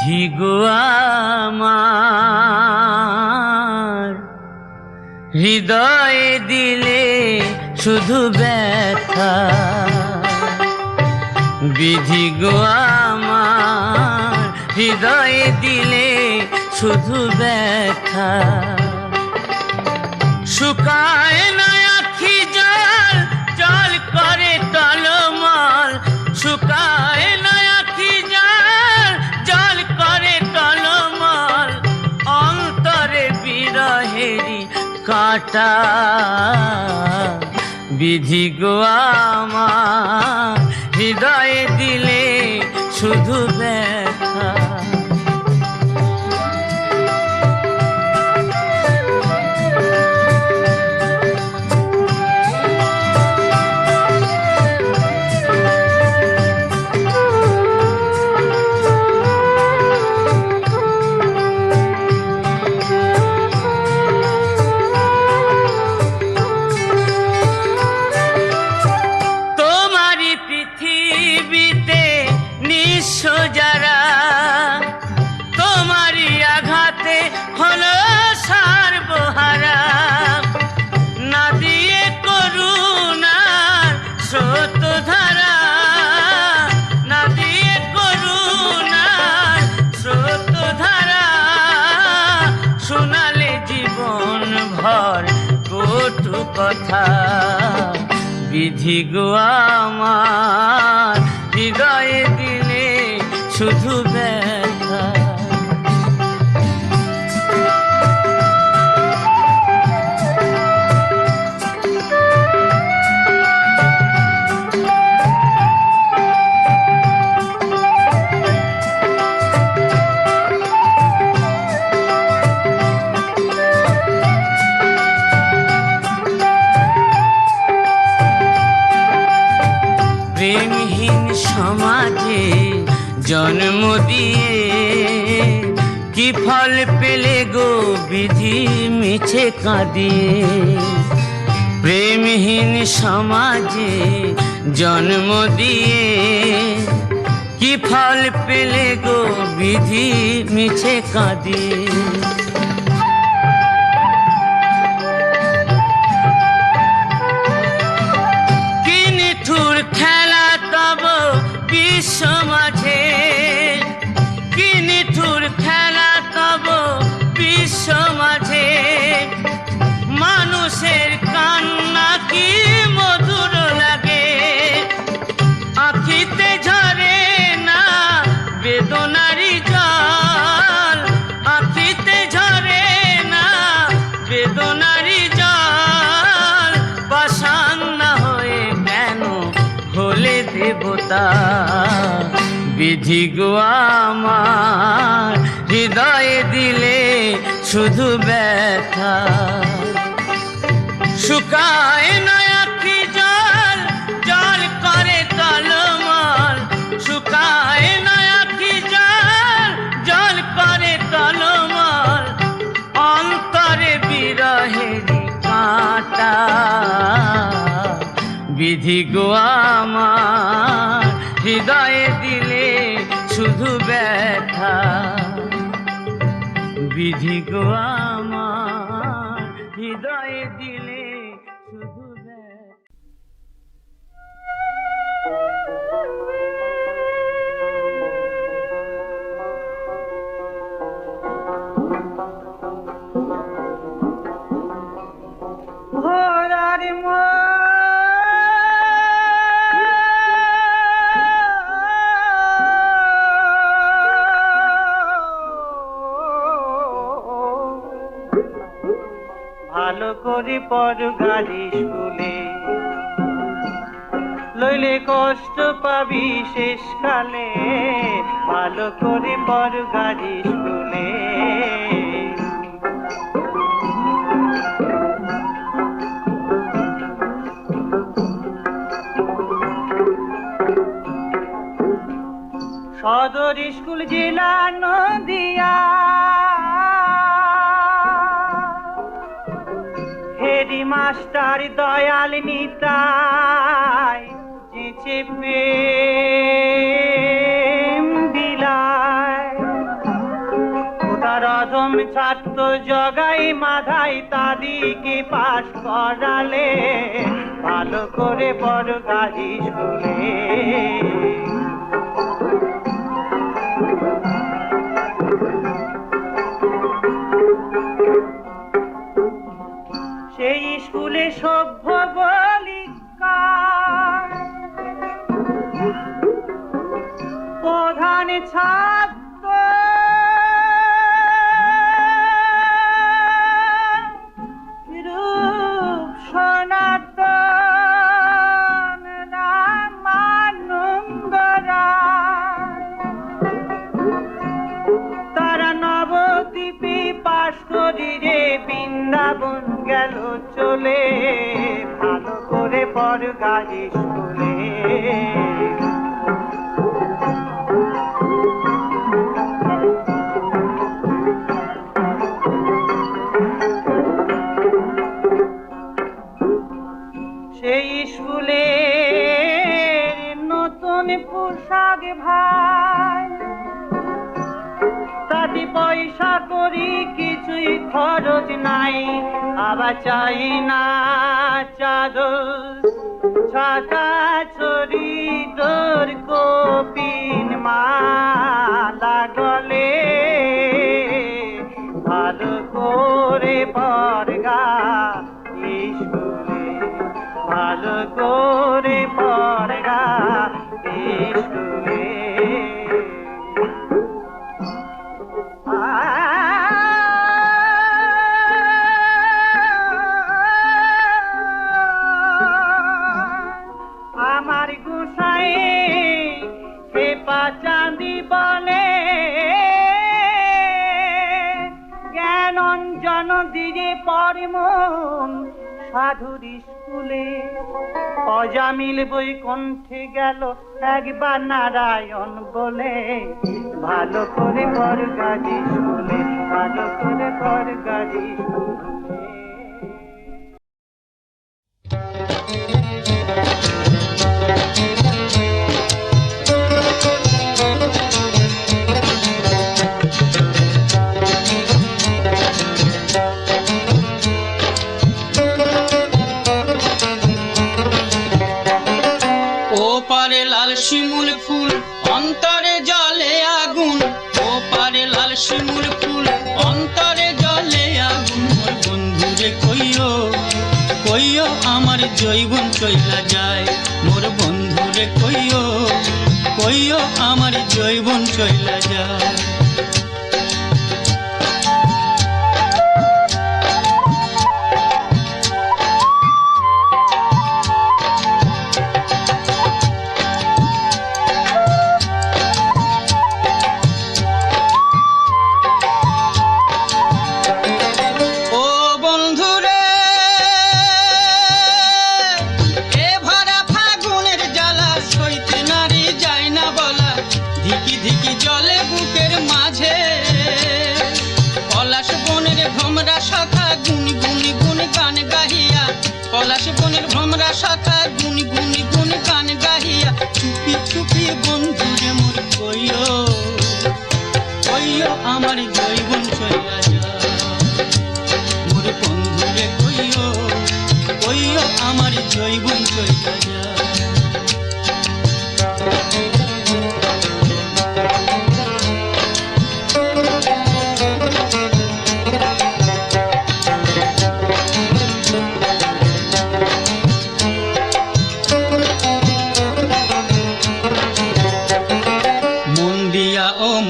বিধি গো আমার হৃদয়ে দিলে শুধু ব্যথা, বিধি গো আমার হৃদয়ে দিলে শুধু ব্যথা। শুকায় না আখি জল জল করে টলমল, শুকায় না আখি জল জল করে টলমল, অন্তরে বিরহেরি কাটা। বিধি গো আমার হৃদয়ে দিলে শুধু ব্যথা। পৃথিবীতে নিঃস্ব যারা, তোমারই আঘাতে হলো সর্বহারা। না দিয়ে করুণার স্রোত ধারা, না দিয়ে করুণার স্রোত ধারা, শোনালে জীবন ভর কটু কথা। বিধি গো আমার হৃদয়ে দিলে শুধু ব্যথা। প্রেমহীন সমাজে জন্ম দিয়ে কি ফল পেলে গো বিধি মিছে কাঁদিয়ে। প্রেমহীন সমাজে জন্ম দিয়ে কি ফল পেলে গো বিধি মিছে কাঁদিয়ে। খেলা তব বিশ্ব মাঝে, কি নিঠুর খেলা তব বিশ্ব মাঝে। মানুষের কান্না কি মধুর লাগে, আখিতে ঝরে না বেদনারি জল, আখিতে ঝরে না বেদনারি জল। পাষাণ না হয়ে কেন হলে দেবতা। বিধি গো আমার হৃদয়ে দিলে শুধু ব্যথা। শুকায় না আখি জল জল করে টলমল, শুকায় না আখি জল জল করে টলমল, অন্তরে বিরহেরি কাঁটা। বিধি গো আমার হৃদয়ে দিলে শুধু ব্যথা। বিধি গো আমার হৃদয়ে দিলে শুধু ব্যথা। ঘোড়ার ভালো করে পড় গাড়ি স্কুলে, লইলে কষ্ট পাবি শেষকালে। ভালো করে পড় গাড়ি স্কুলে। সদর স্কুল জেলা নদিয়া, হেডি মাস্টার দয়াল নিতাই যেচে প্রেম বিলায়। তার অধম ছাত্র জগাই মাধাই তাদিকে পাশ করালে ভালো করে বড় গাজী স্কুলে। সেই স্কুলে সভ্য বালিকা প্রধান ছাত্র রূপ সনাতন রামানন্দরা। তারা নবদ্বীপে পাশ করিরে বৃন্দাবন গেল চলে ভালো করে পড় গাজী স্কুলে। সেই স্কুলে নতুন পোশাক ভাই তাতে পয়সা করি কিছুই খরচ নাই। আবার চাই না চাদর ছাতা চড়ি তোর কপিন মালা গলে ভালো করে পড়গা স্কুলে ভালো করে পড়গা স্কুলে। আমার গোসাই খেপা চাঁদি বলে জ্ঞান অঞ্জন দিরে পরমন সাধুর স্কুলে। অজামিল বৈকুণ্ঠে গেল একবার নারায়ণ বলে ভালো করে পড় গাজী স্কুলে ভালো করে পড় গাজী স্কুলে। শিমুল ফুল অন্তরে জলে আগুন, ও পারে লাল শিমুল ফুল অন্তরে জলে আগুন। মোর বন্ধুরে কইও কইও আমার জৈবন চইলা যায়, মোর বন্ধুরে কইও কইও আমার জৈবন চইলা যায়। পলাশ বনের ভ্রমরা শাখা গুন গুন গুন গান গাহিয়া চুপি চুপি বন্ধুরে মোর কইও কইও আমার জৈবন চইলা যায়, মোর বন্ধুরে কইও কইও আমার জৈবন চইলা যায়।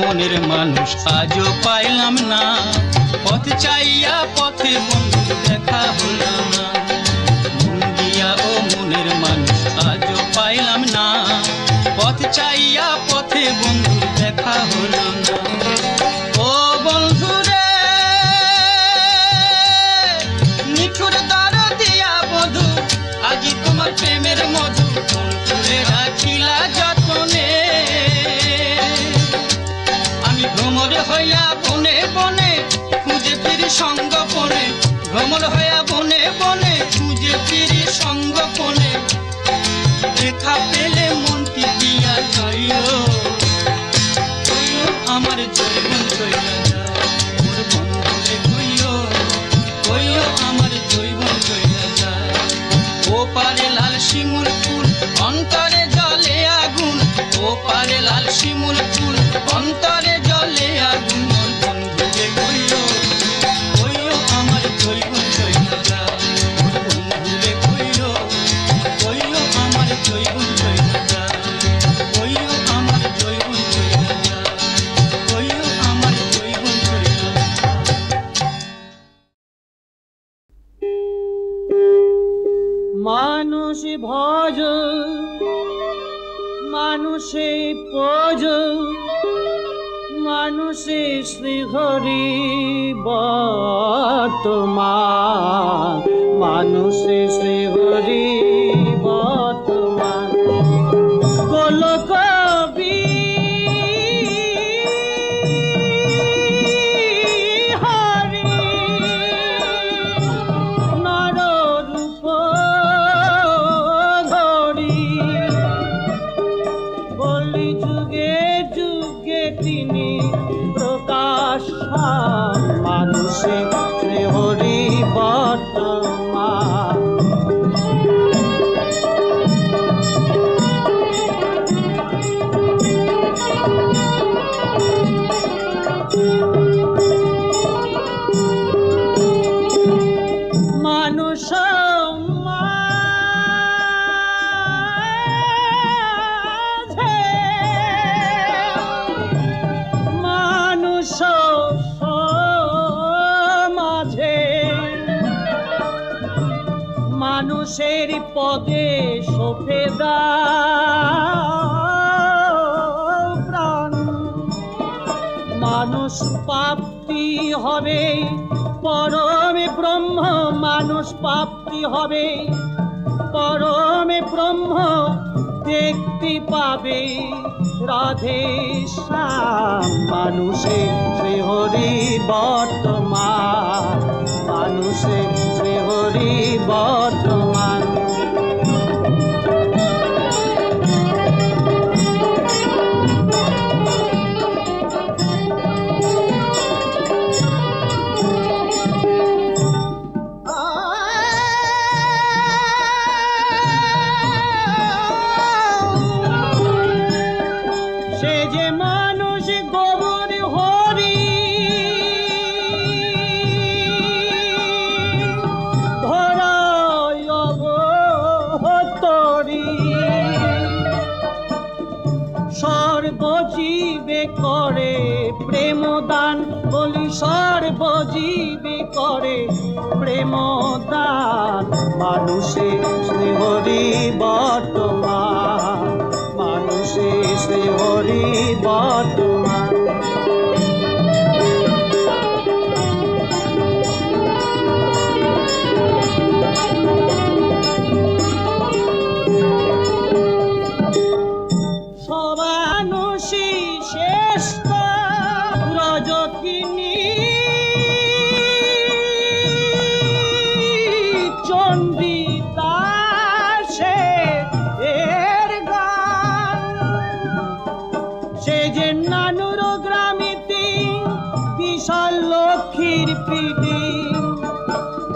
মনের মানুষ আজও পাইলাম না, পথ চাইয়া পথে বন্ধু দেখা হলো না। মন দিয়া ও মনের মানুষ আজও পাইলাম না, পথ চাইয়া পথে বন্ধু দেখা হলো না। ও বন্ধু রে নিঠুর দর দিয়া বধু, আজি তোমার প্রেমের মধু কোন করে রাখিলা যতনে। ভ্রমর হইয়া বনে বনে খুঁজে ফিরি সঙ্গপনে, ভ্রমর হইয়া বনে বনে খুঁজে ফিরি সঙ্গপনে। দেখা পেলে মনটি দিয়া কইও কইও ভজ, মানুষে পজ, মানুষে শ্রীহরি বর্তমান, মানুষে শ্রীহরি বর্তমান। গোলকবি হরি নররূপ ধরি, বলি যুগে যুগে তিনি প্রকাশ, মানুষে শ্রীহরি বর্তমান। মানুষ মাঝে, মানুষ মাঝে, মানুষের পদে শোভে দাও প্রাণ। মানুষ প্রাপ্তি হবে পরমে ব্রহ্ম, মানুষ প্রাপ্তি হবে পরমে ব্রহ্ম, দেখতে পাবে রাধে শ্যাম, মানুষে শ্রীহরি বর্তমান, মানুষে শ্রীহরি বর্তমান। সে যে মানুষ গোবর হরি ধরায় অবতরি, সর্বজীবে করে প্রেমদান, বলি সর্বজীবে করে প্রেমদান, মানুষে শ্রীহরি বর্তমান, মানুষে শ্রীহরি বর্তমান। সবানুষী শ্রেষ্ঠ রজকিনী চন্ডিতা, সে এর গান, সে যে নানুর গ্রামেতে বিশাল লক্ষ্মীর প্রীতি,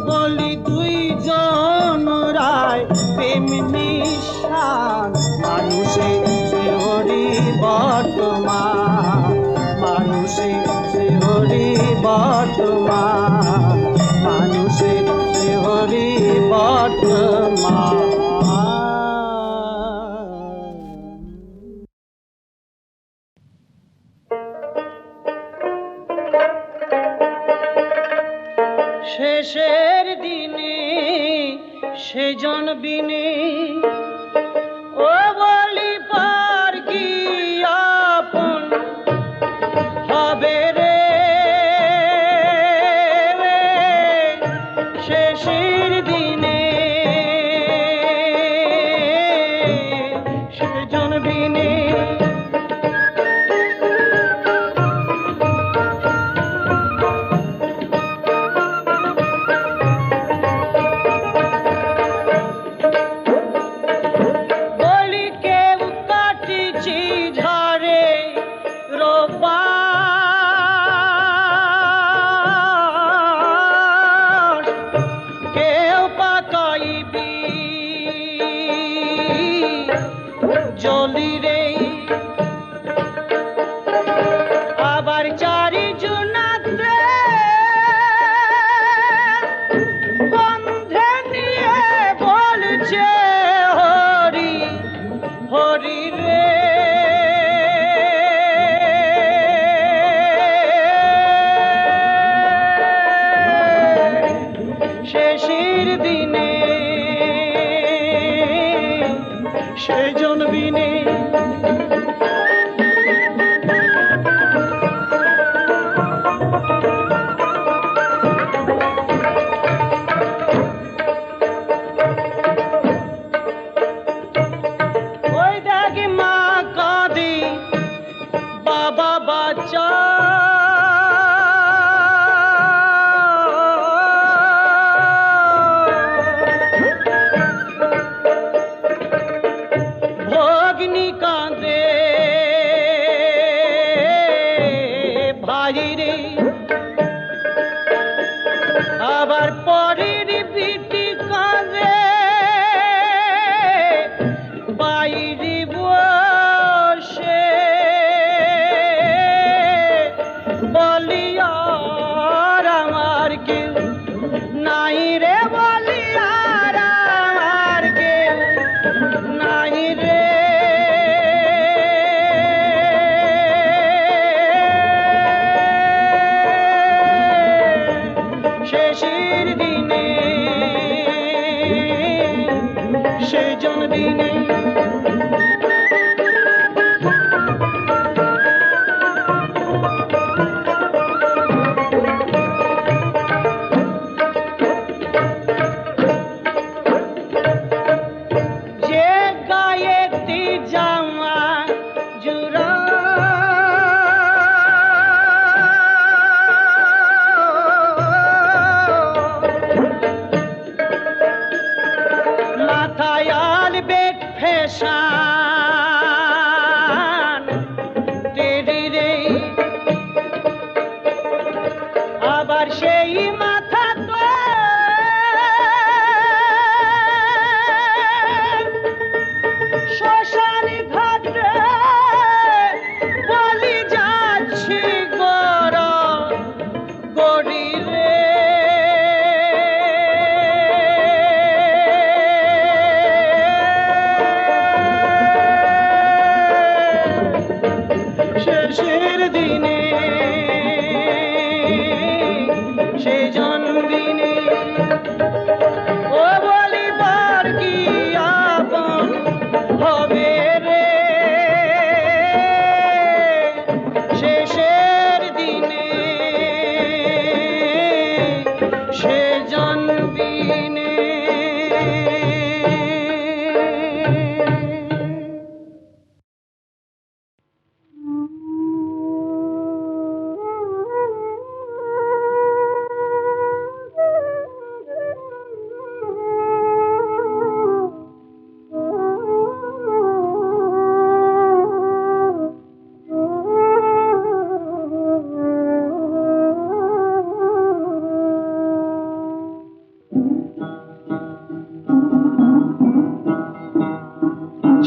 বলি দুইজন রায় প্রেম নিশান, মানুষে শ্রীহরি বর্তমান, মানুষে শ্রীহরি বর্তমান, মানুষে শ্রীহরি বর্তমান। শেষের দিনে সেজন বিনে ও বলি পার কি আপন হবে রে, শেষের দিনে সেজন বিনে বলি আবার সেই মাথা তো শ্মশান ঘাটে বলি যাচ্ছি গড় গড়ি রে। শেষের দিনে সে জন্মদিনে ও বলিবার কি আপন হবে রে। শেষের দিনে সে জন্মদিনে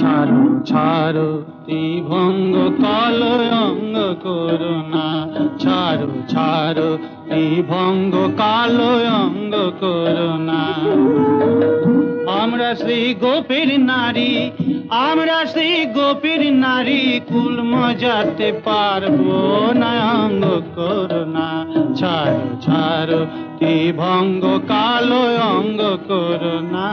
ছাড়ো ছাড়ো ত্রিভঙ্গ কালয়ঙ্গ করুণা, ছাড়ো ছাড়ো ত্রিভঙ্গ কালয়ঙ্গ করুণা। আমরা শ্রী গোপীর নারী, আমরা শ্রী গোপীর নারী, কুল মজাতে পারবো না অঙ্গ করুণা। ছাড়ো ছাড়ো ত্রিভঙ্গ কালয়ঙ্গ করুণা।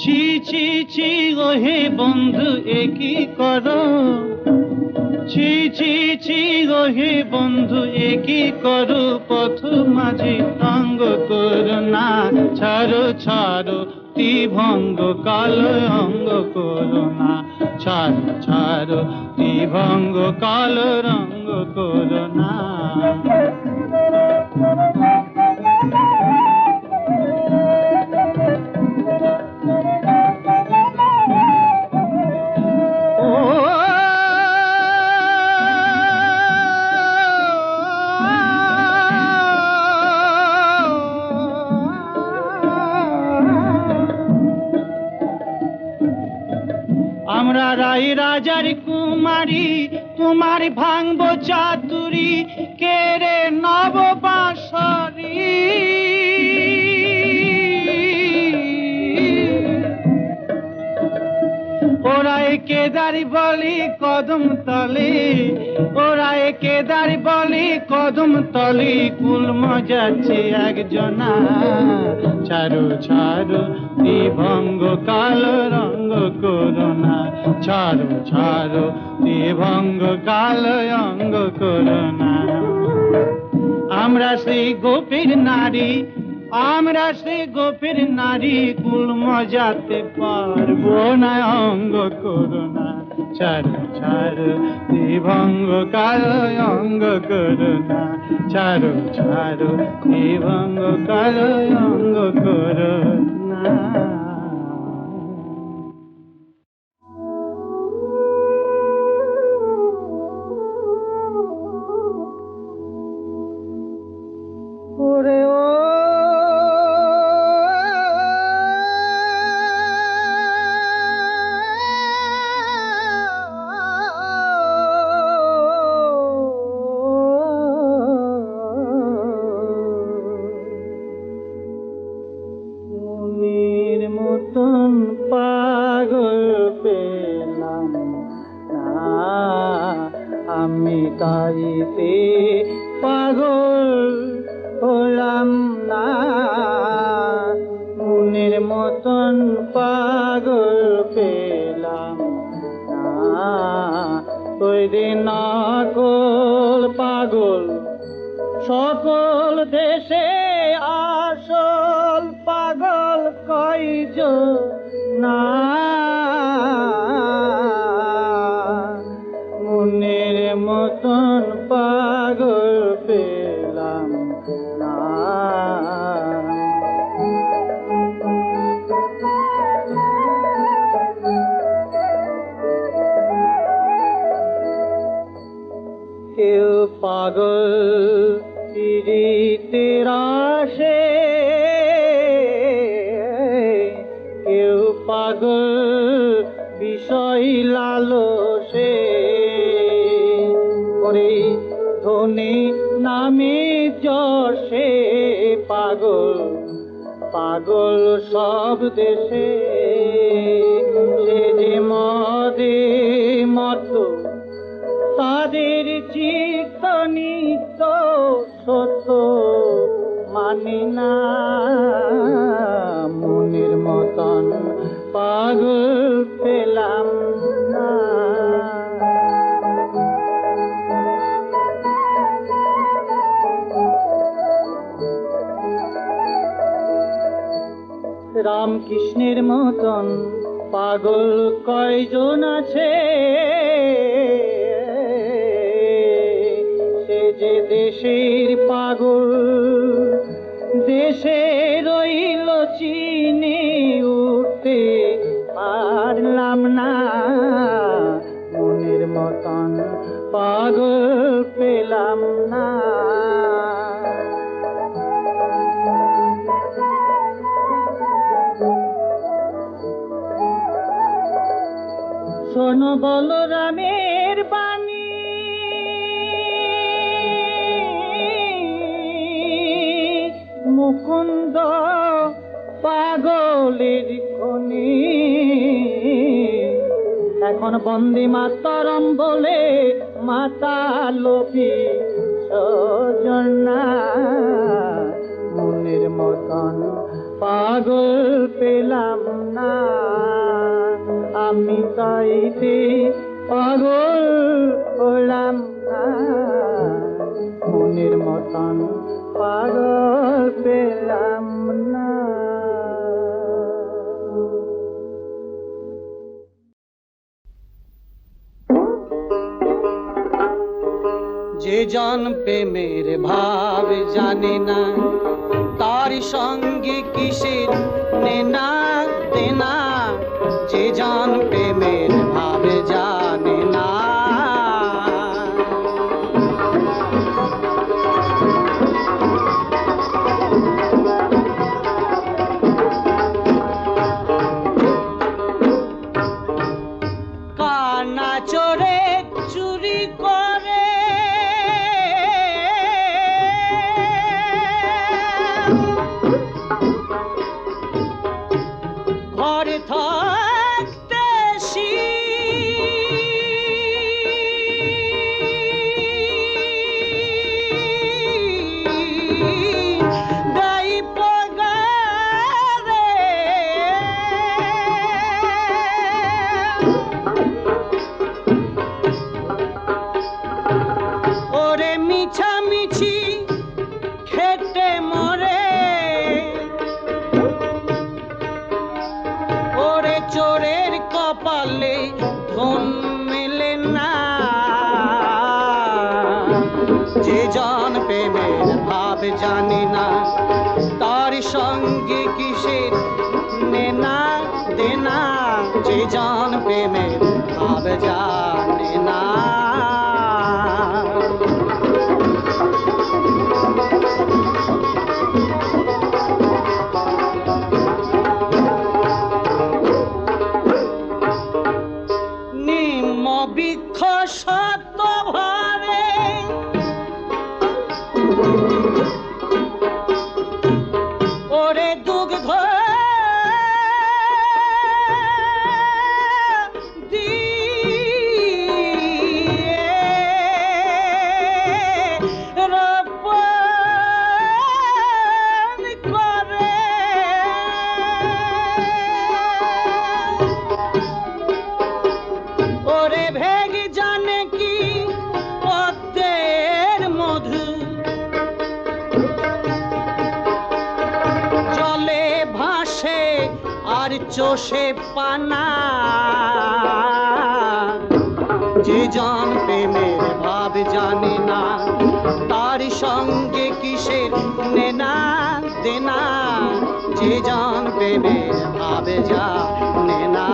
ছি ছি ছি ওহে বন্ধু একই করো, ছি ছি ছি ওহে বন্ধু একই করো, পথ মাঝে অঙ্গ করুণা। ছাড়ো ছাড়ো ত্রিভঙ্গ কালয়ঙ্গ করুণা, ছাড়ো ছাড়ো ত্রিভঙ্গ কালয়ঙ্গ করুণা। আমরা রাই রাজার কুমারী, তোমার ভাঙব চাতুরি, কেরে নব বাঁশরি। ওরা কেদারি বলি কদম তলে, ওরা কেদারি বলি কদম তলে, কুল মজাচ্ছে একজনা। ছাড়ো ছাড়ো ত্রিভঙ্গ কালো রঙ্গ করুণা, ছাড়ো ছাড়ো ত্রিভঙ্গ কালো অঙ্গ করুণা। আমরা সেই গোপীর নারী, আমরা সেই গোপীর নারী, কুল মজাতে পারবো না অঙ্গ করুণা। ছাড়ো ছাড়ো ত্রিভঙ্গ কালো অঙ্গ করুণা, ছাড়ো ছাড়ো ত্রিভঙ্গ কালো অঙ্গ করুণা। ওরে ও মনের মতন পাগল পেলাম না আমি, তাইতে পাগল হলাম না। মনের মতন পাগল পেলাম না, ওই দিন নকল পাগল সকল দেশে, আসল পাগল কয়জন না। মনের মতন পাগল পেলাম না। পাগল বিষয় লালসে করে ধনে নামে যশে পাগল পাগল সব দেশে সে যে মদে মত তাদের চিত্ত নিত্য সত্য মানে না মনের মতন পাগল পেলাম না। রামকৃষ্ণের মতন পাগল কয়জন আছে সে যে দেশের পাগল দেশে রইল চিনি উঠতে পারলাম না মনের মতন পাগল পেলাম না। শোনো বলরামের বাণী মুকুন্দ পাগলের খনি এখন বন্দে মাতরম বলে মাতা লোভী সজনা মনের মতন পাগল পেলাম না আমি তাইতে পাগল হলাম না মনের মতন পাগল পেলাম না। যে জন প্রেমের ভাব জানে না তার সঙ্গে কিসের নেনা দেনা যে জন প্রেমের ভাব জানে না কানা চোরে চুরি করে ঘরে থাকতে গাই পগারে ওরে মিছামিছি খেটে মরে ওরে চোরের কপালে ধন মেলে না যে জন প্রেমের ভাব জানে না তার সঙ্গে কিসের নেনা দেনা যে জন প্রেমের ভাব জানে না নিম্ন বৃক্ষ সত্য ভারে ওরে দুগ্ধ ওরে ভেগে জানে কি পদ্মের মধু জলে ভাসে আর চোষে পানা যে জন প্রেমের ভাব জানে না তার সঙ্গে কিসের নেনা দেনা যে জন প্রেমের ভাব জানে না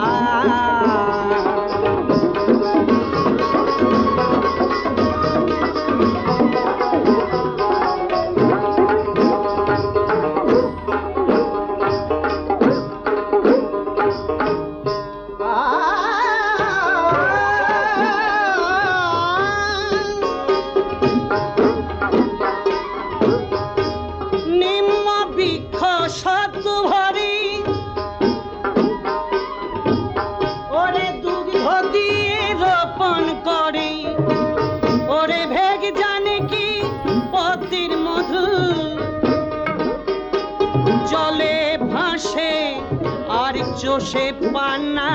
তারিখ চষে পান্না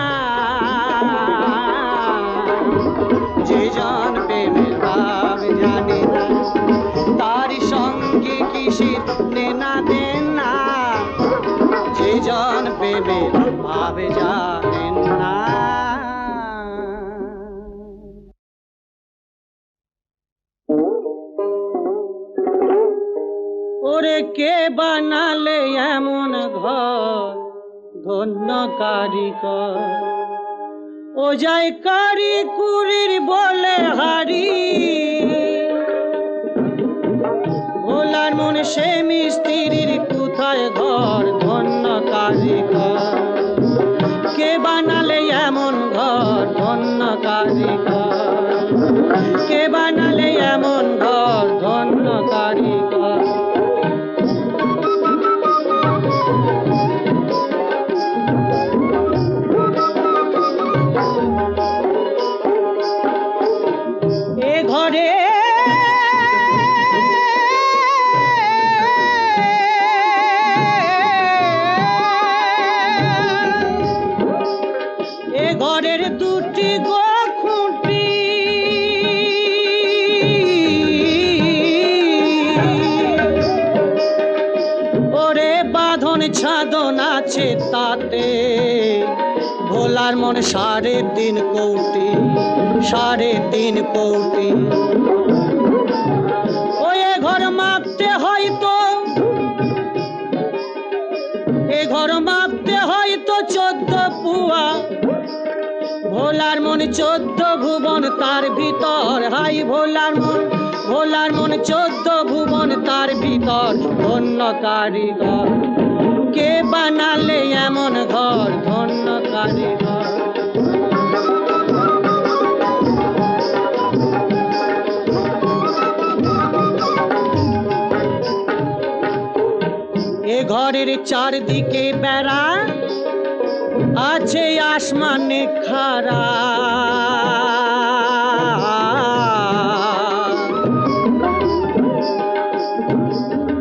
যে জন প্রেমের ভাব জানে না তার সঙ্গে কিসের নেনা দেনা যে জন প্রেমের ভাব জানেন না। ওরে কে বানালে এমন ঘর ধন্য কারিগর ও যায় কারিকুরির বলে হারি ভোলার মন সে মিস্ত্রির কোথায় ঘর ধন্য কারিগর কে বানালে এমন ঘর ধন্য কারিগর কে বানালে এমন ঘর ধন্য কারিগর। এ ঘরে এ ঘরের দুটি গো খুঁটি ওরে বাঁধন ছাদন আছে তাতে ভোলার মন 3.5 কোটি 3.5 কোটি ওই ঘর মাপতে হয়তো এ ঘর মাপতে হয়তো 14 পুয়া ভোলার মন 14 ভুবন তার ভিতর হাই ভোলার মন 14 ভুবন তার ভিতর ধন্য কারিগর কে বানালে এমন ঘর ধন্য কারিগর। এ ঘরের চারদিকে বেড়া আছে আসমানে খাড়া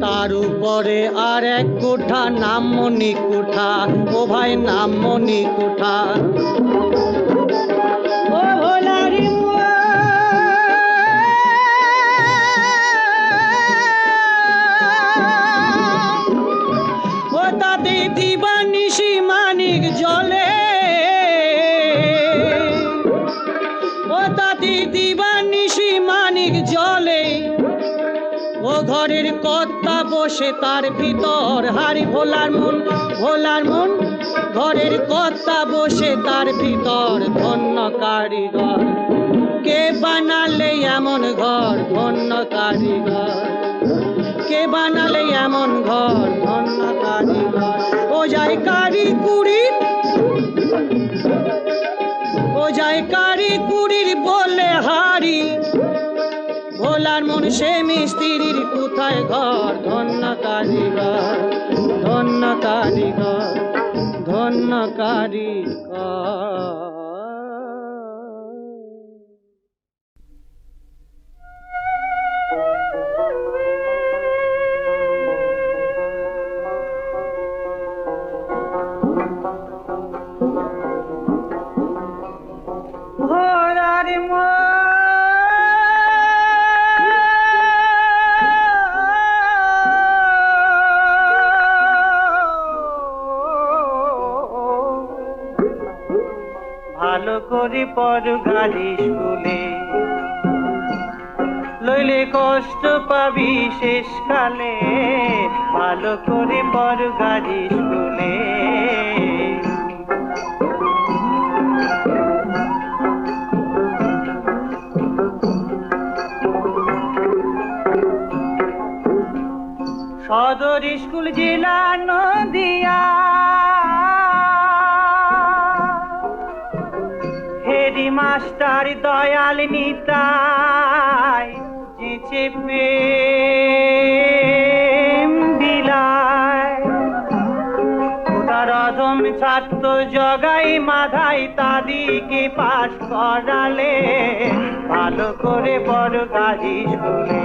তার উপরে আর এক কোঠা নাম মনি কোঠা ও ভাই নাম মনি কোঠা ও ভোলারি ও তাতে দিবানিশি মানিক জলে ও তাতে দিবানিশি মানিক জলে ও ঘরের কর্তা বসে তার ভিতর হারি ভোলার মন ঘরের কর্তা বসে তার ভিতর ধন্য কারিগর কে বানালে এমন ঘর ধন্য কারিগর কে বানালে এমন ঘর ধন্য কারিগর ও যায় কারিকুরির বলে হারি ভোলার মন সে মিস্ত্রির কোথায় ঘর ধন্য কারিগর ধন্য কারিগর ধন্য কারিগর। ভালো করে পড় গালি স্কুলে লইলে কষ্ট পাবি শেষকালে ভালো করে পড় গালি স্কুলে সদর স্কুল জেলা নদিয়া হেডি মাস্টার দয়াল নিতাই যেচে প্রেম বিলায় তার অধম ছাত্র জগাই মাধাই তাদিকে পাশ করালে ভালো করে বড় গাড়ি স্কুলে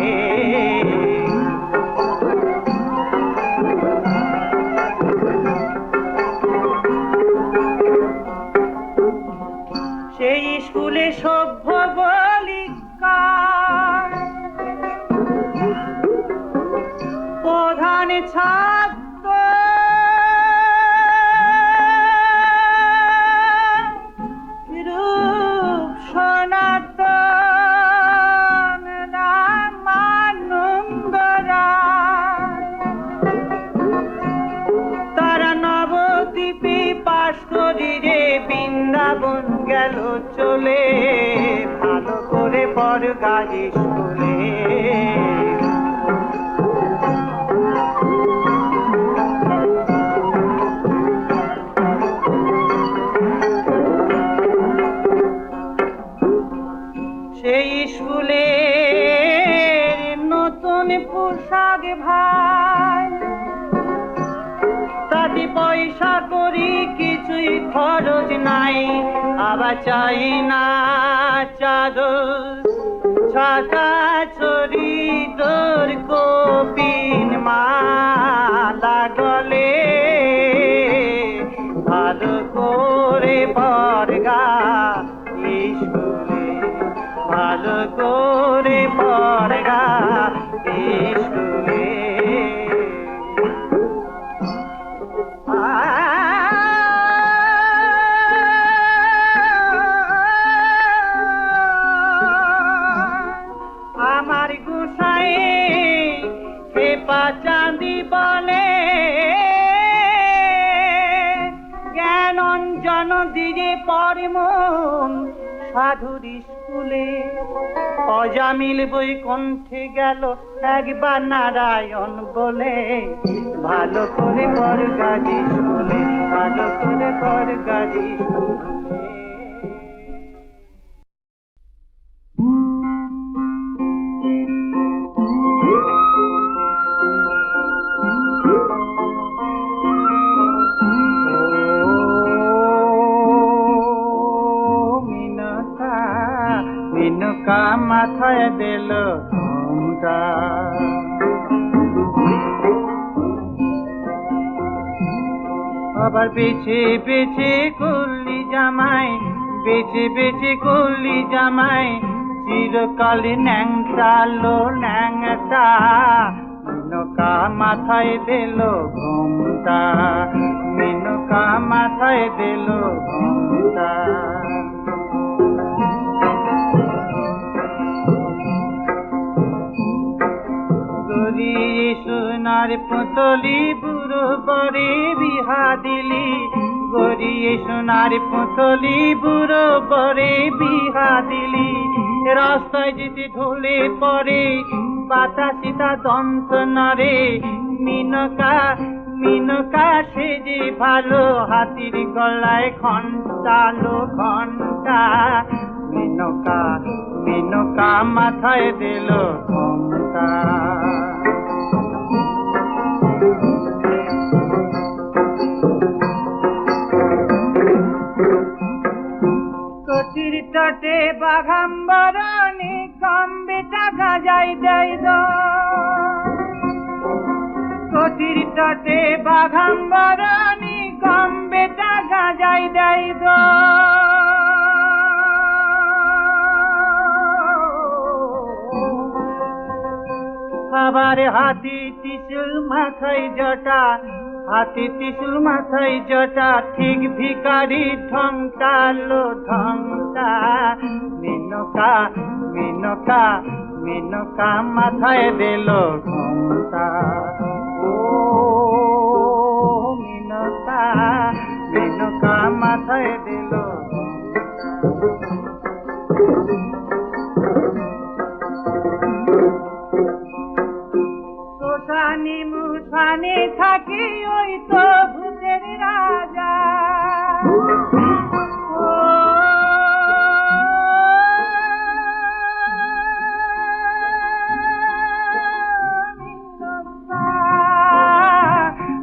স্কুলে সভ্য বালিকা প্রধান ছাত্র রূপ সনাতন রামানন্দ রায় তারা নবদ্বীপে পাশ করি রে বৃন্দাবন গেল চলে ভালো করে পড় গাড়ি স্কুলে সেই স্কুলে নতুন পোশাক ভাই তাতে পয়সা করি কিছুই খরচ নাই আবার চাই না চাদর ছাতা ছড়ি তোর কপিন মালা গলে ভালো করে বর্গা স্কুলে ভালো করে পড়গা স্কুলে আমার গোসাই খেপা চাঁদি বলে জ্ঞান অঞ্জন দিকে পরমন সাধুর স্কুলে অজামিল বই কণ্ঠে গেল একবার নারায়ণ বলে ভালো করে পড় গাড়ি স্কুলে ভালো করে পড় গাড়ি স্কুলে মিনকা মাথায় দিল ঘোমটা আবার বেছে বেছে করলি জামাই বেছে বেছে করলি জামাই চিরকাল ন্যাংটা লো ন্যাংটা মিনকা মাথায় দিল ঘোমটা মিনকা মাথায় দিল ঘোমটা সোনার পুতলি বুড়ো বরে বিহা দিলি গড়িয়ে সোনার পুতলি বুড়ো বরে বিহা দিলি রাস্তায় যেতে ঢলে পড়ে বাতাসিতা দন্ত নরে মিনকা মিনকা সেজে ভালো হাতির গলায় ঘন্টা লো ঘন্টা মিনকা মিনকা মাথায় দিল ঘন্টা কচির তটে বাঘাম্বরণী কম বেটা গাজাই দেয় কচির তটে বাঘাম্বরণী কম বেটা গাজাই দেয় আবার হাতি ত্রিশূল মাথায় জটা হাতি ত্রিশূল মাথায় জটা ঠিক ভিখারি ঢংটা লো ঢংটা মিনকা মিনকা মিনকা মাথায় দিল ঘোমটা ও মিনকা মিনকা মাথায় দিল শ্মশানে মুশানে থাকি ওই তো ভূতের রাজা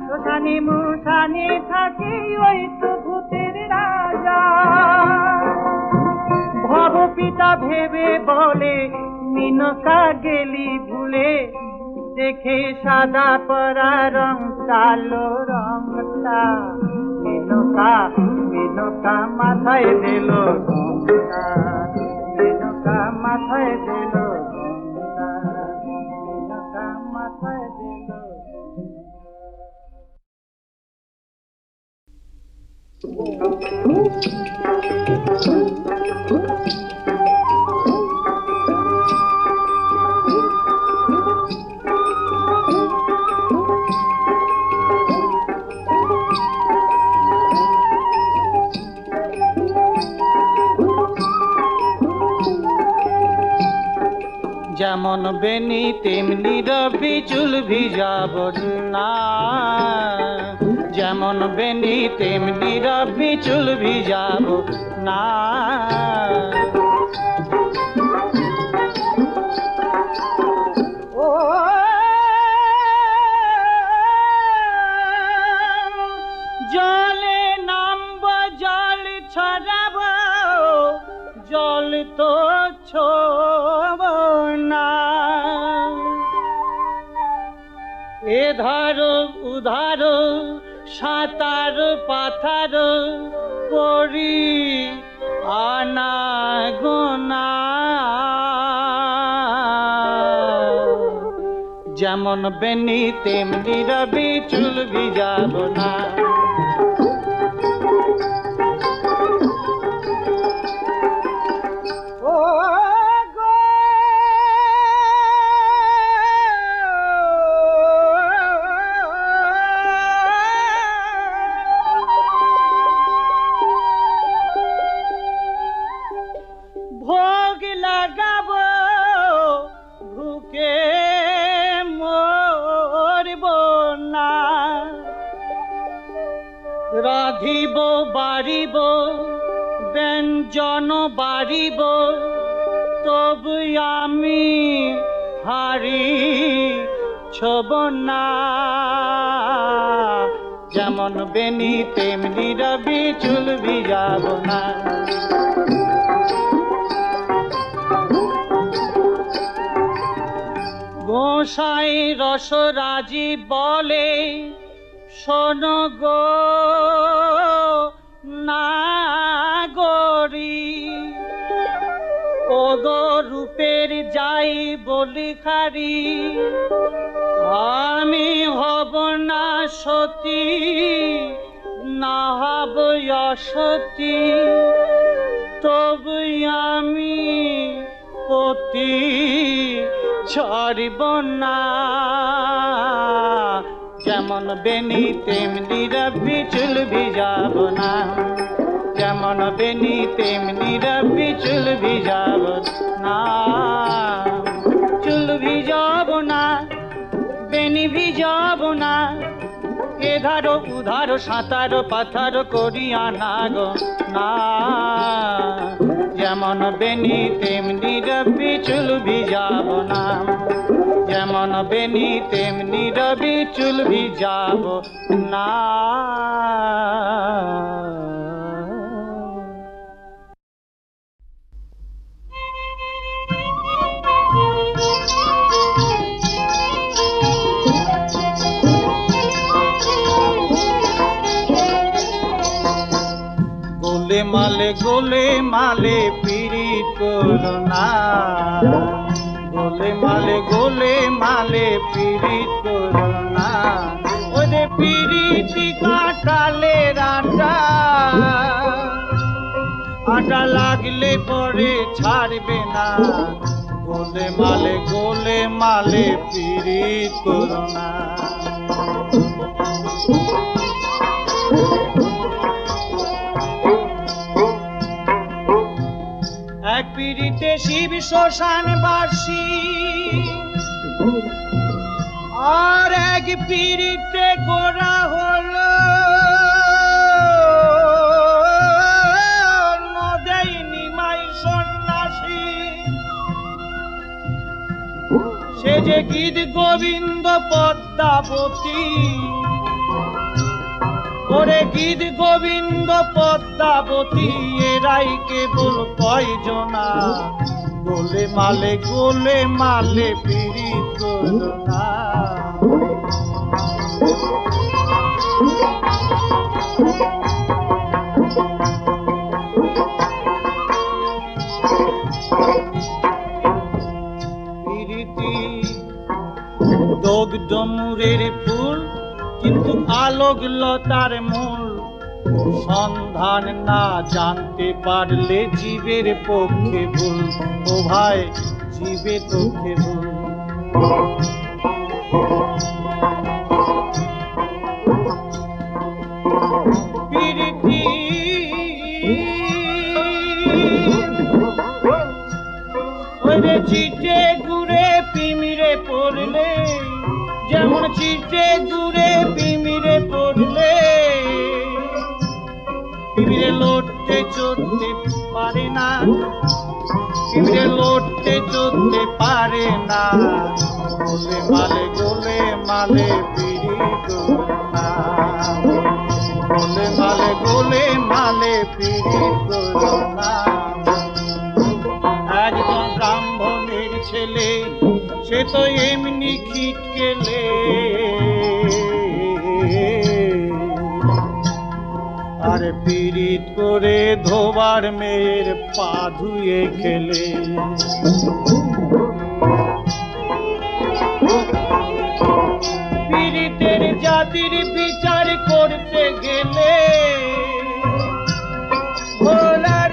শ্মশানে মুশানে থাকি ওই তো ভূতের রাজা ভব পিতা ভেবে বলে মিনকা গেলি ভুলে দেখে সাদা পরা রং কালো রংটা মিনকা মিনকা মাথায় দিল ঘোমটা যেমন বেনি তেমনি রবি চুল ভিজাব না, যেমন বেনি তেমনি রবি চুল ভিজাব না। ও জলে নামব জল ছড়াব, জল তো ছোব না। এধার উধার সাঁতার পাথার করি আনা গোনা। যেমন বেনি তেমনি রবি চুল ভিজাব না। ভোগ লাগাব ভুকে মরব না। রাধিব বাড়িব ব্যঞ্জন বাড়িব, তবু আমি হারি ছব না। যেমন বেনি তেমনি রবি চুল ভিজাব না। গোসাই রসরাজি বলে শোনো গো নাগরি, ও গো রূপের যাই বলি খারি, আমি হব না সতী না হব অসতী, তবু আমি পতি ছাড়িব না। যেমন বেনি তেমনি রবি চুল ভিজাব না। যেমন বেনি তেমনি রবি চুল ভিজাব না। চুল ভিজাব না, বেনি ভিজাব না। এধারো উধারো সাঁতার পাথার করিয়া না গো না। যেমন বেনি তেমনি রবি চুল ভিজাব না। যেমন বেনি তেমনি রবি চুল ভিজাব না। গোলে মালে পীড়িত করো না। গোলে মালে পীড়িত করো না। ওরে পীড়িতি কাটালে রাটা, আটা লাগলে পরে ছাড়বে না। গোলে মালে পীড়িত করো না। এক পীড়িতে শিব শ্মশান বাসী, আর এক পীড়িতে গোরা হলো নদেই নিমাই সন্ন্যাসী। সে যে গীত গোবিন্দ পদ্মাবতী, ওরে গীত গোবিন্দ পদ্মাবতী, এরাই কেবল কয়জনা। গোলে মালে পীড়িত করো না। পীড়িতি দগ্ধ মুরের ফুল, কিন্তু আলোক লতার মূল। সন্ধান না জানতে পারলে জীবের পক্ষে ভুল, ও ভাই জীবের পক্ষে ভুল। পিরিতি ওরে চিটে ঘুরে পিমিরে পড়লে, যেমন চিটে ঘুরে পিমিরে পড়লে পিমিরে লড়তে চড়তে পারে না, পিমিরে লড়তে চড়তে পারে না। গোলে মালে গোলে মালে পিড়ি করো না, গোলে মালে গোলে মালে পিড়ি করো না। একজন ব্রাহ্মণের ছেলে সে তো এমনি খিটকেলে, আর পীড়িত করে ধোবার মেয়ের পা ধুয়ে খেলে। পীড়িতের জাতির বিচার করতে গেলে ভোলার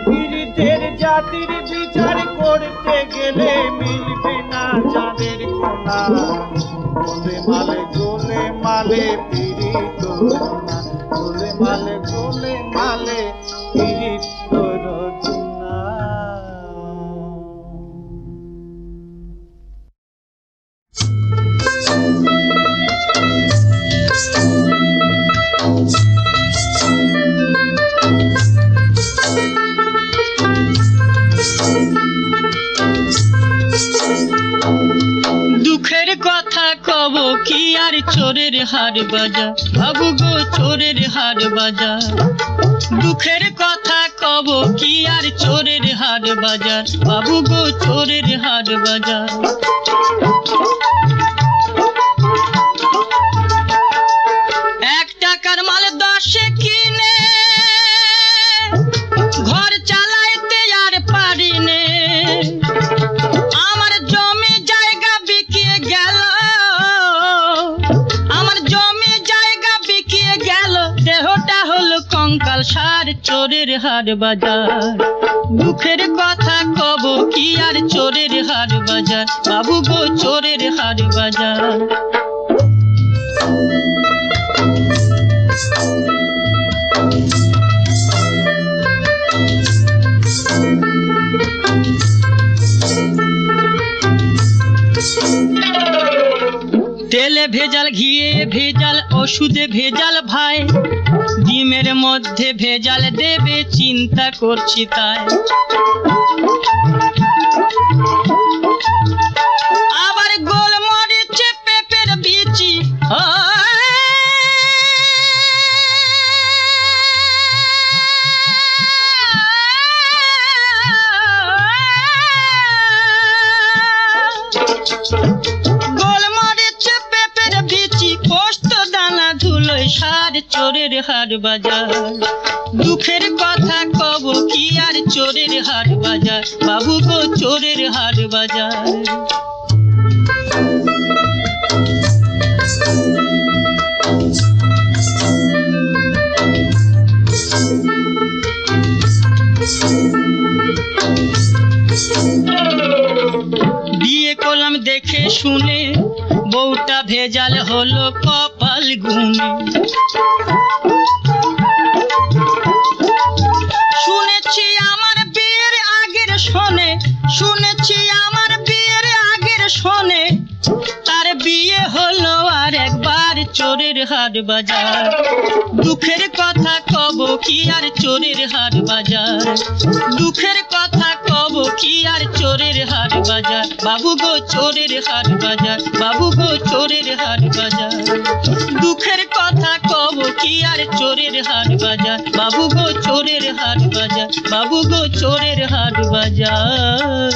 পীড়িতের জাতির বিচার করতে গেলে মিলবে না চাঁদের কোনা। গোলে মালে গোলে মালে পীড়িত করো না, গোলে মালে গোলে মালে পীড়িত করো না। দুঃখের কথা কব কি আর চোরের হাট বাজা, বাবু গো চোরের হাট বাজা। দুঃখের কথা কব কি আর চোরের হাট বাজার, বাবু গো চোরের হাট বাজার। এক টাকার মাল 10 কিনে ঘর চালাইতে আর পারি নে, আমার জমি জায়গা বিকিয়ে গেল, আমার জমি জায়গা বিকিয়ে গেল, দেহটা হলো কঙ্কাল সার, চোরের হাট বাজার। দুঃখের কথা কব কি আর চোরের হাট বাজার, বাবু গো চোরের হাট বাজার। তেলে ভেজাল, ঘিয়ে ভেজাল, ওষুধে ভেজাল ভাই, ডিমের মধ্যে ভেজাল দেবে চিন্তা করছি তাই। আবার গোলমরিচ পেঁপের বিচি, গোলমরিচ পেঁপের বিচি, পোস্ত দানা ধুলোয় সার, চোরের হাট বাজার। দুঃখের কথা কব কি আর চোরের হাট বাজার, বাবু গো চোরের হাট বাজার। বিয়ে করলাম দেখে শুনে, বউটা ভেজাল হলো কপাল গুনে। শুনেছি আমার বিয়ের আগের শোনে, শুনেছি আমার বিয়ের আগের শোনে, তার বিয়ে হলো আর একবার, চোরের হাট বাজার। দুঃখের কথা কব কি আর চোরের হাট বাজার, দুঃখের কথা কব কি আর চোরের হাট বাজার, বাবু গো চোরের হাট বাজার, বাবু গো চোরের হাট বাজার। দুঃখের কথা কব কি আর চোরের হাট বাজার, বাবু গো চোরের হাট বাজার, বাবু গো চোরের হাট বাজার।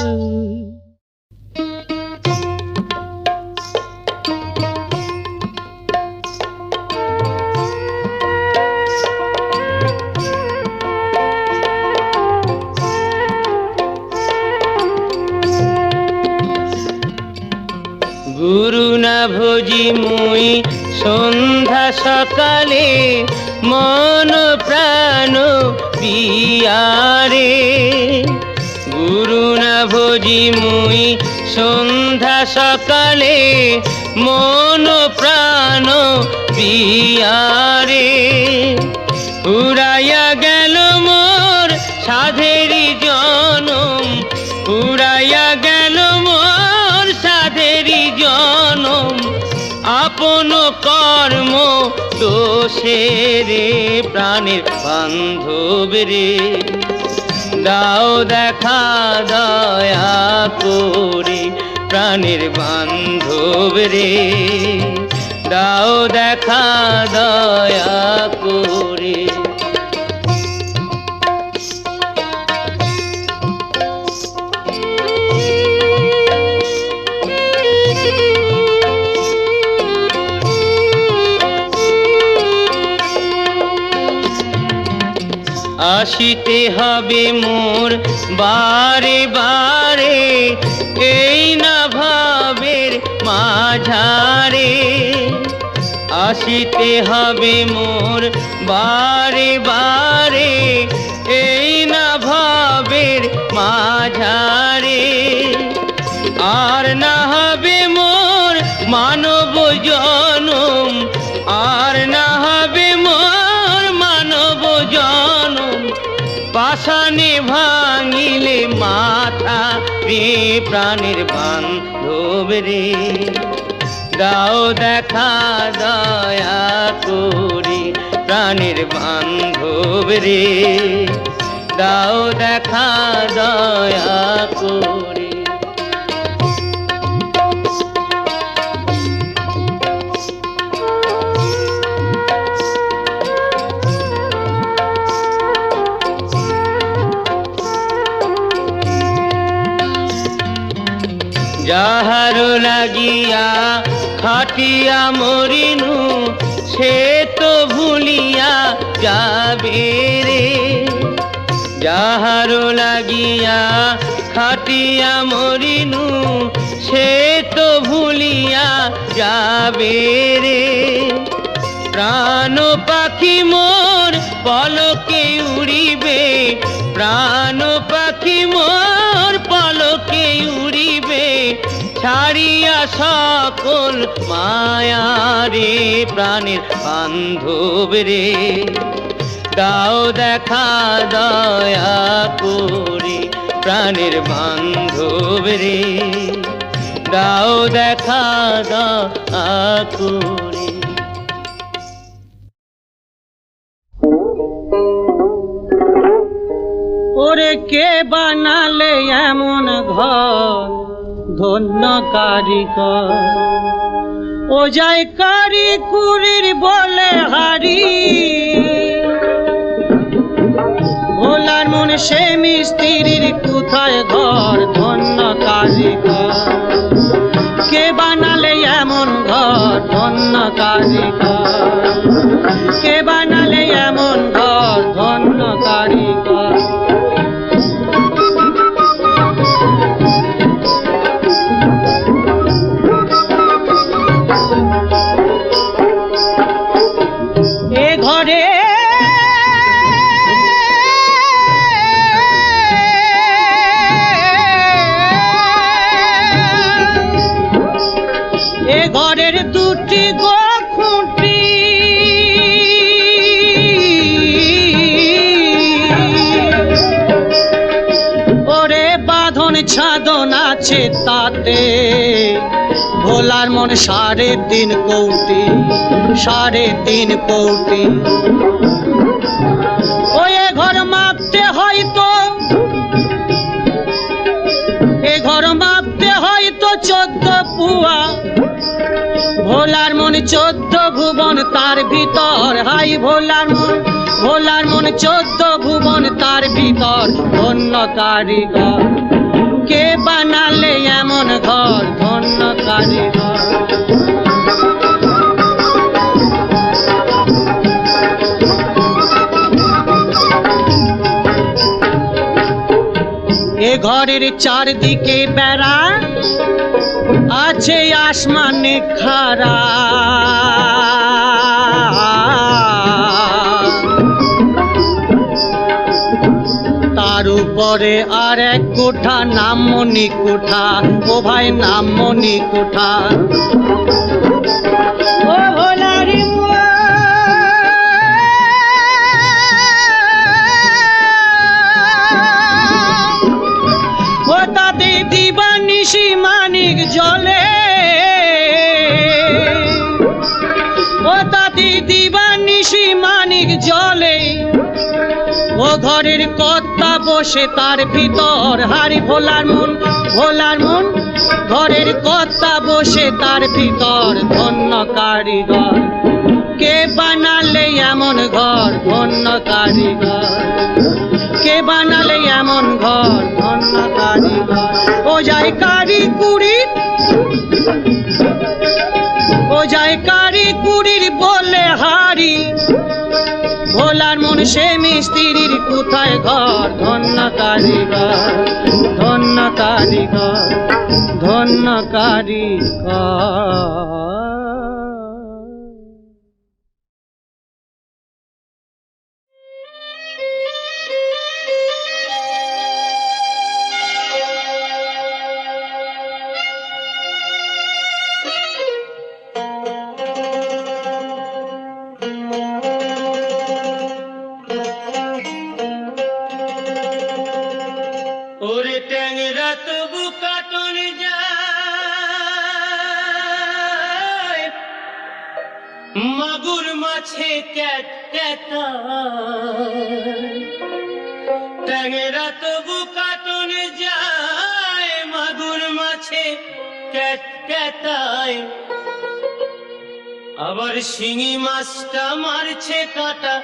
ভোজি মুই সন্ধ্যা সকালে মন প্রাণ পিয়ারে গুরু না ভোজি মুই সন্ধ্যা সকালে মন প্রাণ পিয়ারে উড়াইয়া গেল মোর সাধেরি জনম উড়াইয়া গেল মোর সাধেরি জনম আপন কর্ম দোষে রে প্রাণের বান্ধব রে দাও দেখা দয়া করে প্রাণের বান্ধব রে দাও দেখা দয়া করে আসিতে হবে মোর বারে বারে এই না ভাবের মাঝারে আসিতে হবে মোর বারে বারে এই না ভাবের মাঝারে আর না হবে মোর মানব জনম আর না হবে মোর মানব জনম পাষাণে ভাঙিলে মাথা রে প্রাণের বান্ধব রে দাও দেখা দয়া করে প্রাণের বান্ধব রে দাও দেখা দয়া করে যাহার লাগিয়া খাটিয়া মরিনু সে তো ভুলিয়া যাবে রে যাহার লাগিয়া খাটিয়া মরিনু সে তো ভুলিয়া যাবে রে প্রাণ পাখি মোর পলকে উড়িবে প্রাণ পাখি মোর পলকে উড়িবে ছাড়িয়া সকল মায়া রে প্রাণের বান্ধব রে দাও দেখা দয়া করে প্রাণের বান্ধব রে দাও দেখা দয়া করে ওরে কে বানালে এমন ঘর ধন্য কারিগর ও যায় কারিকুরির বলে হারি ভোলার মন সে মিস্ত্রির কোথায় ঘর ধন্য কারিগর কে বানালে এমন ঘর ধন্য কারিগর কে বানালে এমন ঘর ধন্য কারিগর ঘরের দুটি গো খুঁটি ওরে বাঁধন ছাদন আছে তাতে ভোলার মন 3.5 কৌটি 3.5 কৌটি ওই ঘর মাপতে হয়তো এ ঘর মাপতে হয়তো 14 পুয়া ভোলার মন 14 ভুবন তার ভিতর হাই ভোলার মন 14 ভুবন তার ভিতর ধন্য কারিগর কে বানালে এমন ঘর ধন্য কারিগর এ ঘরের চারদিকে বেড়া আছে আসমানে খাড়া তার উপরে আর এক কোঠা নাম মনি কোঠা ও ভাই নাম মনি কোঠা ও ভোলারি ও তাতে দিবানিশি মানিক জলে ও তাতে দিবানিশি মানিক জলে ও ঘরের কর্তা বসে তার ভিতর হারি ভোলার মন ঘরের কর্তা বসে তার ভিতর ধন্য কারিগর কে বানালে এমন ঘর ধন্য কারিগর কে বানালে এমন ঘর ধন্য কারিগর ও যায় কারি কুড়ির বলে হারি ভোলার মন সে মিস্ত্রির কোথায় ঘর ধন্য কারিগর ধন্য কারিগর ধন্য কারিগর ওরে ট্যাংরা তবু কাটন যায় মাগুর মাছে ক্যাট ট্যাংরা তবু কাটন যায় মাগুর মাছে ক্যাটায় আবার শিঙি মাছটা মারছে কাটা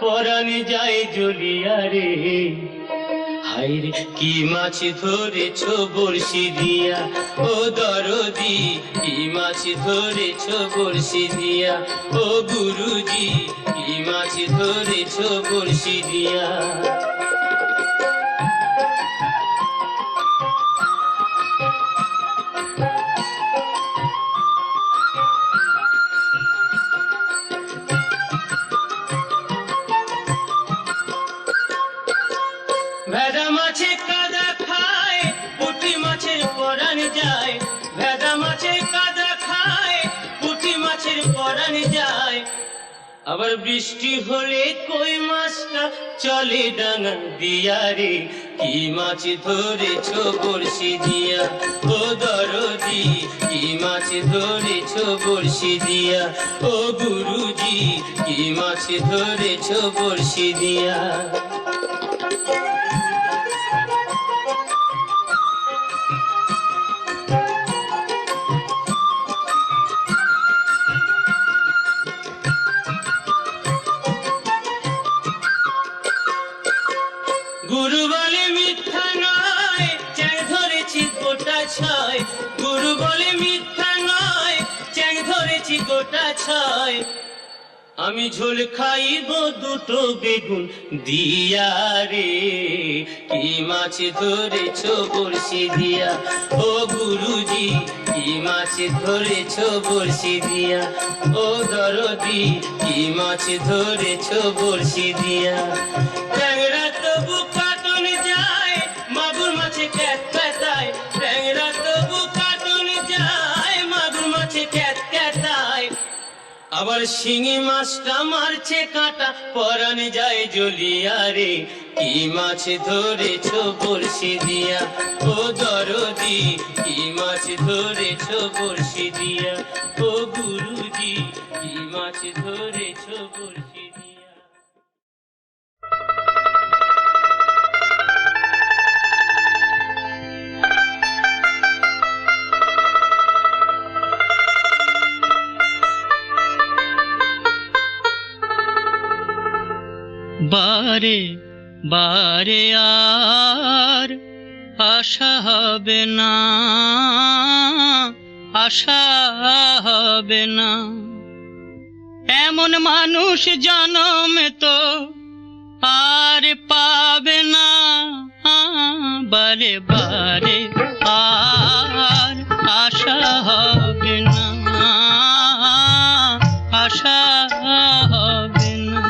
পরান যায় জ্বলিয়া রে হায়রে কি মাছ ধরেছ বড়শি দিয়া ও দরদি কি মাছ ধরেছ বড়শি দিয়া ও গুরুজি কি মাছ ধরেছ বড়শি দিয়া ভেদা মাছে কাদা খায় পুঁটি মাছের পরাণ যায় ভেদা মাছে কাদা খায় পুঁটি মাছের পরাণ যায় আবার বৃষ্টি হলে কই মাছটা চলে ডাঙা দিয়া রে কি মাছ ধরেছ বড়শি দিয়া ও দরদি কি মাছ ধরেছ বড়শি দিয়া ও গুরুজি কি মাছ ধরেছ বড়শি দিয়া গুরু বলে মিথ্যা নয় চ্যাং ধরেছি গোটা ছয় গুরু বলে মিথ্যা নয় চ্যাং ধরেছি গোটা ছয় আমি ঝোল খাইব দুটো বেগুন দিয়া রে কি মাছ ধরেছ বড়শি দিয়া ও গুরুজি কি মাছ ধরেছ বড়শি দিয়া ও দরদি কি মাছ ধরেছ বড়শি দিয়া ট্যাংরা তবু কাটন যায় মাগুর মাছে ক্যাটায় ট্যাংরা তবু কাটন যায় মাগুর মাছে ক্যাটায় আবার শিঙি মাছটা মারছে কাটা পরান যায় জ্বলিয়া রে কি মাছ ধরেছ বড়শি দিয়া ও দরদি কি মাছ ধরেছ বড়শি দিয়া ও গুরুজি কি মাছ ধরেছ বড়শি দিয়া বারে বারে আর আশা হবে না আশা হবে না এমন মানুষ জনমে তো আর পাবে না বারে বারে আর আশা হবে না, আশা হবে না।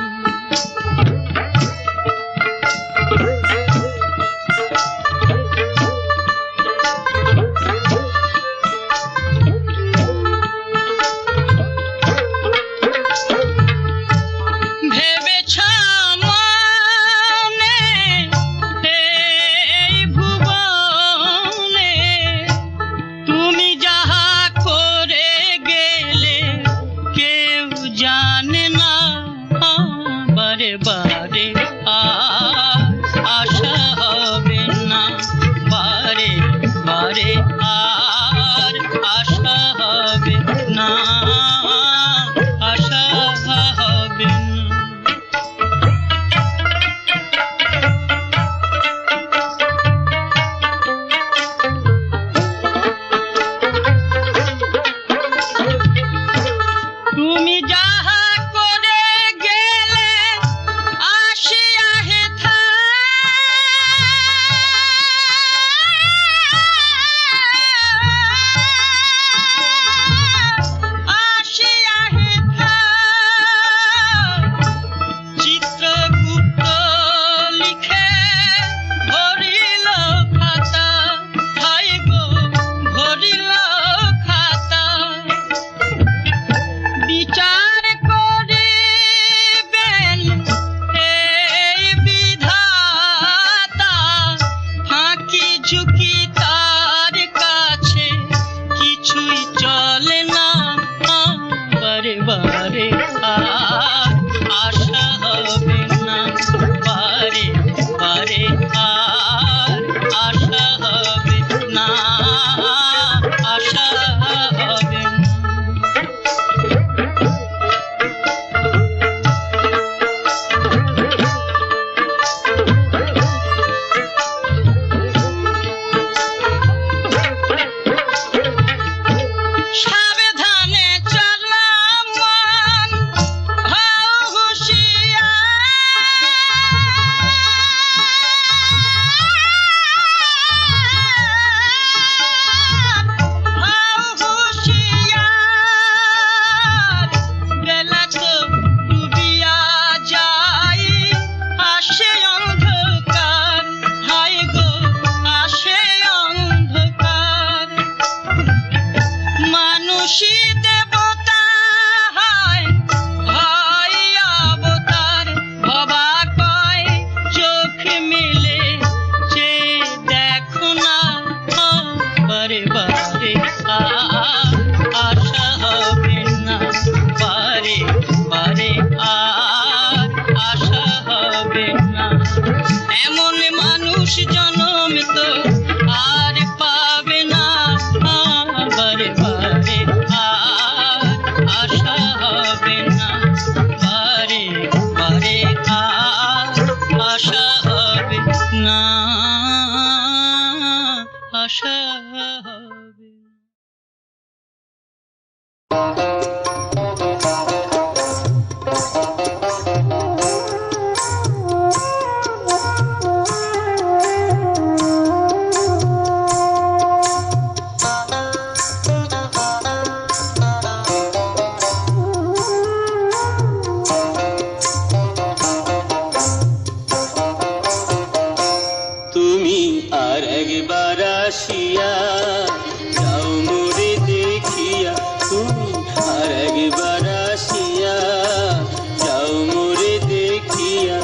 বারে আর আশা হবে না, বারে বারে আর আশা হবে না, আশা হবে না। তুমি যাহা করে গেলে আসিয়া হেথা, আসিয়া হেথা চিত্রগুপ্ত লিখে ভরিল খাতা, হায় গো ভরিল খাতা। বিচার করিবেন এই বিধাতা, ফাঁকি ঝুঁকি তার কাছে কিছুই চলে না, বারে বারে আর আশা হবে না, বারে বারে আর আশা হবে না, আশা হবে না। সাবধানে চললাম মন, হও হুঁশিয়ার, হও হুঁশিয়ার। বেলা তো ডুবিয়া যায়, আসে অন্ধকার, হায় গো আসে অন্ধকার। মানুষই দেবতা হয়, হয় অবতার, ভবা কয় চোখ মিলে চেয়ে দেখো না, বারে বারে আর আশা হবে না, বারে বারে আর আশা হবে না। এমন মানুষ জনম তো আর পাবে না, বারে বারে আর আশা হবে না, বারে বারে আর আশা হবে না, আশা হবে না। তুমি আর একবার আসিয়া যাও মোরে দেখিয়া, তুমি আর একবার আসিয়া যাও মোরে দেখিয়া,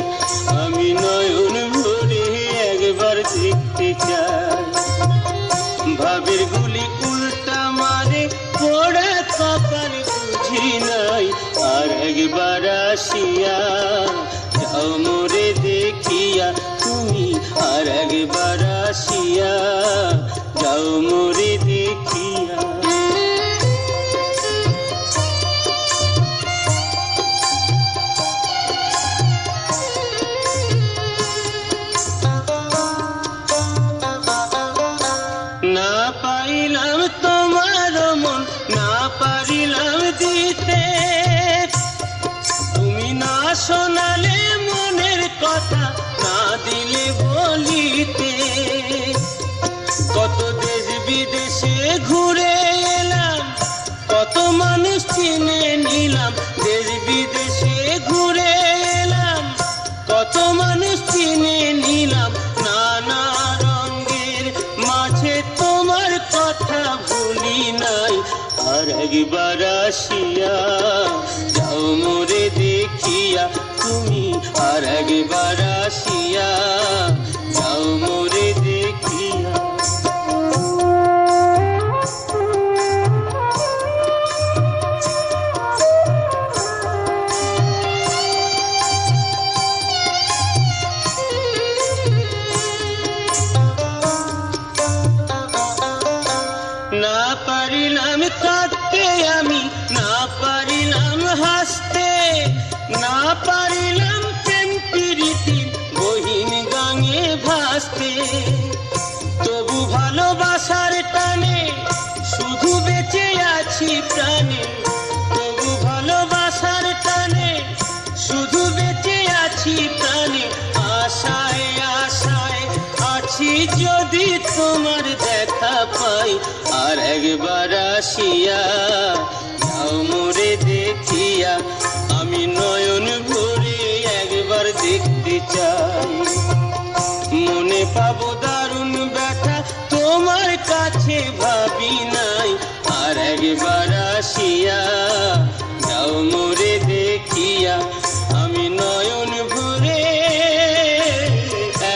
আমি নয়ন ভরে একবার দেখতে চাই। ভাবের গুলি উল্টা মারে পোড়া কপাল বুঝি নাই, আর একবার আসিয়া যাও মোরে দেখিয়া, তুমি আর একবার আসিয়া যাও মোরে দেখিয়া। না পাইলাম তোমার মন, না পারিলাম দিতে, তুমি না শোনালে মনের কথা, না দিলে বলিতে। বিদেশে ঘুরে এলাম, কত মানুষ চিনে নিলাম। দেশ বিদেশে ঘুরে এলাম, কত মানুষ চিনে নিলাম। নানা রঙের মাঝে তোমার কথা ভুলি নাই। আর একবার আসিয়া যাও মোরে দেখিয়া তুমি, আর একবার আসিয়া যাও মোরে দেখিয়া। না পারিলাম কাঁদতে আমি, না পারিলাম হাসতে, না পারিলাম প্রেম প্রীতির গহীন গাঙে ভাসতে। তবু ভালোবাসার টানে শুধু বেঁচে আছি প্রাণে, তবু ভালোবাসার টানে শুধু বেঁচে আছি প্রাণে। আশায় আশায় আছি যদি তোমার দেখা পাই। আর একবার আসিয়া যাও মোরে দেখিয়া, আমি নয়ন ভরে একবার দেখতে চাই। মনে পাবো দারুণ ব্যথা তোমার কাছে ভাবি নাই। আর একবার আসিয়া যাও মোরে দেখিয়া, আমি নয়ন ভরে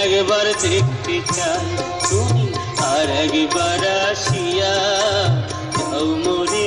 একবার দেখতে চাই তুমি। আর একবার আসিয়া যাও মোরে